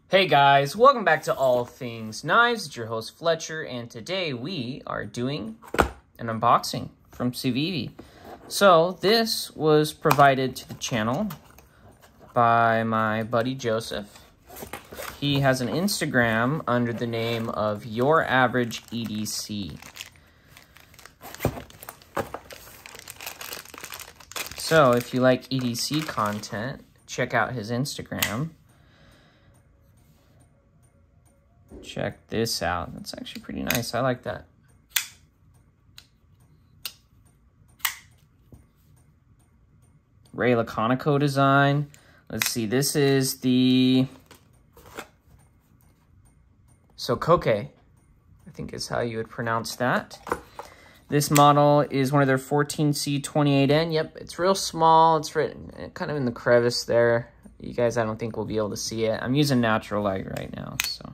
Hey guys, welcome back to All Things Knives. It's your host Fletcher, and today we are doing an unboxing from Civivi. So this was provided to the channel by my buddy Joseph. He has an Instagram under the name of Your Average EDC. So if you like EDC content, check out his Instagram. Check this out. That's actually pretty nice. I like that. Ray Laconico design. Let's see. This is the Sokoke, I think is how you would pronounce that. This model is one of their 14C28N. Yep, it's real small. It's written kind of in the crevice there. You guys, I don't think will be able to see it. I'm using natural light right now, so.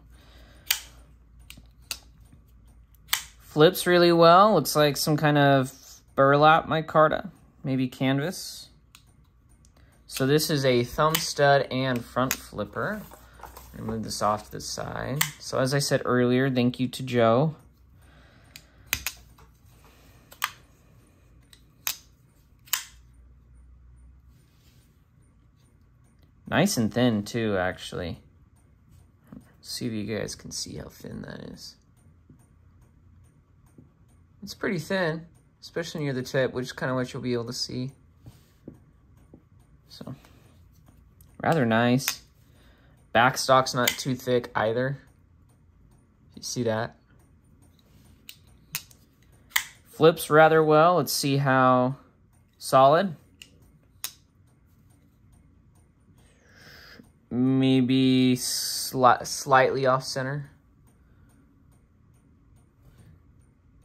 Flips really well. Looks like some kind of burlap micarta, maybe canvas. So this is a thumb stud and front flipper. I'm gonna move this off to the side. So as I said earlier, thank you to Joe. Nice and thin too, actually. See if you guys can see how thin that is. It's pretty thin, especially near the tip, which is kind of what you'll be able to see. So, rather nice. Backstock's not too thick either. You see that? Flips rather well. Let's see how solid. Maybe slightly off center.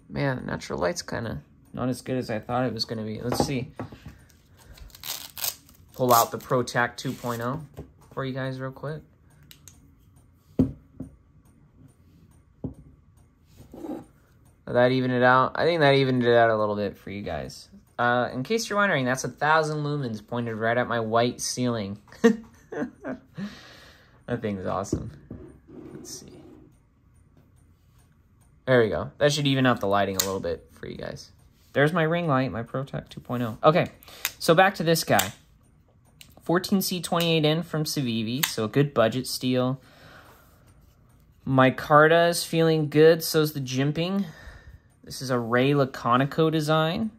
Man, natural light's kind of not as good as I thought it was going to be. Let's see. Pull out the ProTac 2.0 for you guys real quick. That evened it out. I think that evened it out a little bit for you guys. In case you're wondering, that's 1,000 lumens pointed right at my white ceiling. That thing's awesome. Let's see. There we go. That should even out the lighting a little bit for you guys. There's my ring light, my ProTac 2.0. Okay, so back to this guy. 14C28N from Civivi, so a good budget steel. Micarta is feeling good, so's the jimping. This is a Ray Laconico design.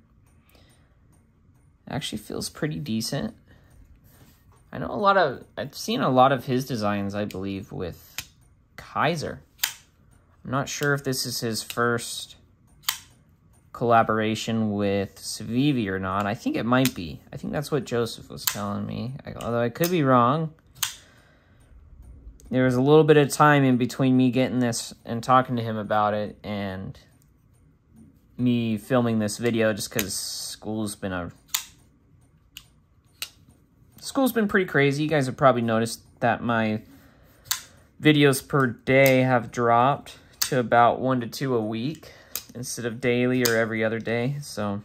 Actually feels pretty decent. I know I've seen a lot of his designs, I believe, with Kaiser. I'm not sure if this is his first collaboration with Civivi or not. I think it might be. I think that's what Joseph was telling me, although I could be wrong. There was a little bit of time in between me getting this and talking to him about it and me filming this video just because school's been pretty crazy. You guys have probably noticed that my videos per day have dropped to about 1 to 2 a week instead of daily or every other day. So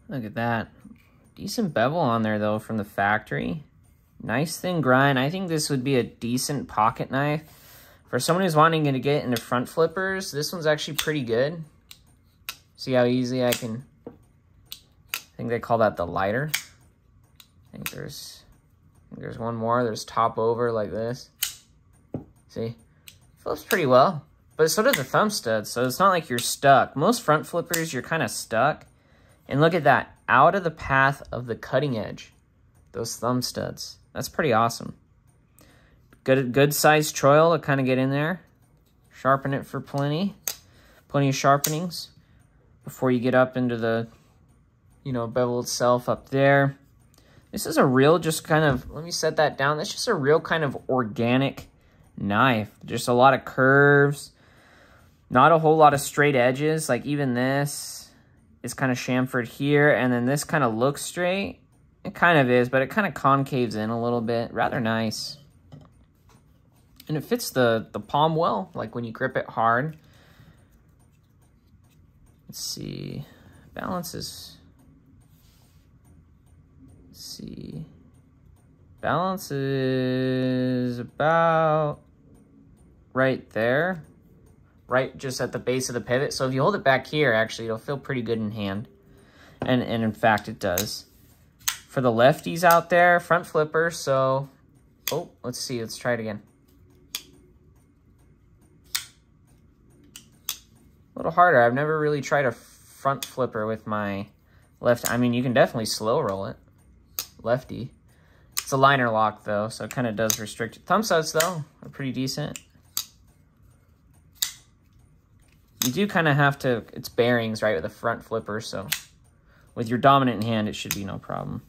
look at that. Decent bevel on there though from the factory. Nice thin grind. I think this would be a decent pocket knife. For someone who's wanting to get into front flippers, this one's actually pretty good. See how easy I can, I think they call that the lighter. I think there's one more. There's top over like this. See? Flips pretty well. But so does the thumb stud, so it's not like you're stuck. Most front flippers, you're kind of stuck. And look at that. Out of the path of the cutting edge. Those thumb studs. That's pretty awesome. Good sized choil to kind of get in there. Sharpen it for plenty. Plenty of sharpenings before you get up into the, bevel itself up there. This is a real just kind of, let me set that down. That's just a real kind of organic knife. Just a lot of curves. Not a whole lot of straight edges. Like even this is kind of chamfered here. And then this kind of looks straight. It kind of is, but it kind of concaves in a little bit. Rather nice. And it fits the palm well, like when you grip it hard. Let's see. Balance is... Let's see. Balance is about right there. Right just at the base of the pivot. So if you hold it back here, actually, it'll feel pretty good in hand. And in fact, it does. For the lefties out there, front flipper, so... Oh, let's see. Let's try it again. A little harder. I've never really tried a front flipper with my left. I mean, you can definitely slow roll it. Lefty. It's a liner lock, though, so it kind of does restrict it. Thumb studs, though, are pretty decent. You do kind of have to, it's bearings, right, with a front flipper, so with your dominant hand, it should be no problem.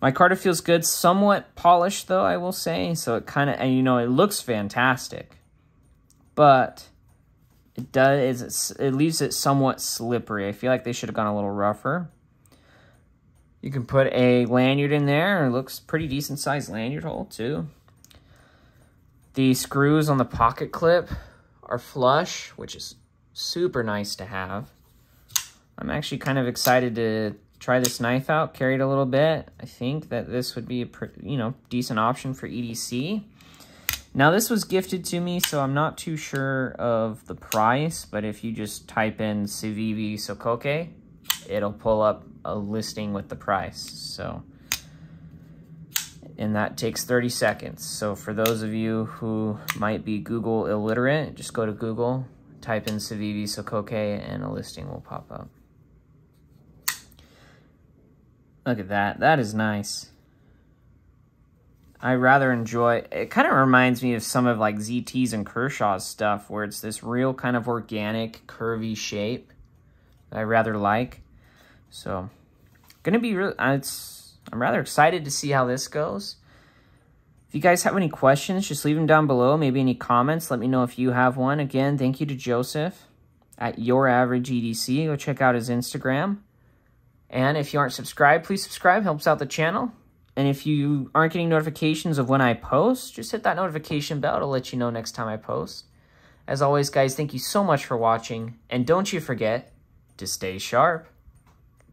My Micarta feels good, somewhat polished, though, I will say, so it kind of, and you know, it looks fantastic, but it leaves it somewhat slippery. I feel like they should have gone a little rougher. You can put a lanyard in there. It looks pretty decent sized lanyard hole, too. The screws on the pocket clip are flush, which is super nice to have. I'm actually kind of excited to try this knife out, carry it a little bit. I think that this would be a decent option for EDC. Now this was gifted to me, so I'm not too sure of the price, but if you just type in Civivi Sokoke, it'll pull up a listing with the price. So, and that takes 30 seconds. So for those of you who might be Google illiterate, just go to Google, type in Civivi Sokoke, and a listing will pop up. Look at that. That is nice. I rather enjoy, it kind of reminds me of some of like ZT's and Kershaw's stuff, where it's this real kind of organic, curvy shape that I rather like. So, gonna be real. I'm rather excited to see how this goes. If you guys have any questions, just leave them down below. Maybe any comments. Let me know if you have one. Again, thank you to Joseph at YourAverageEDC. Go check out his Instagram. And if you aren't subscribed, please subscribe. Helps out the channel. And if you aren't getting notifications of when I post, just hit that notification bell to let you know next time I post. As always, guys, thank you so much for watching. And don't you forget to stay sharp.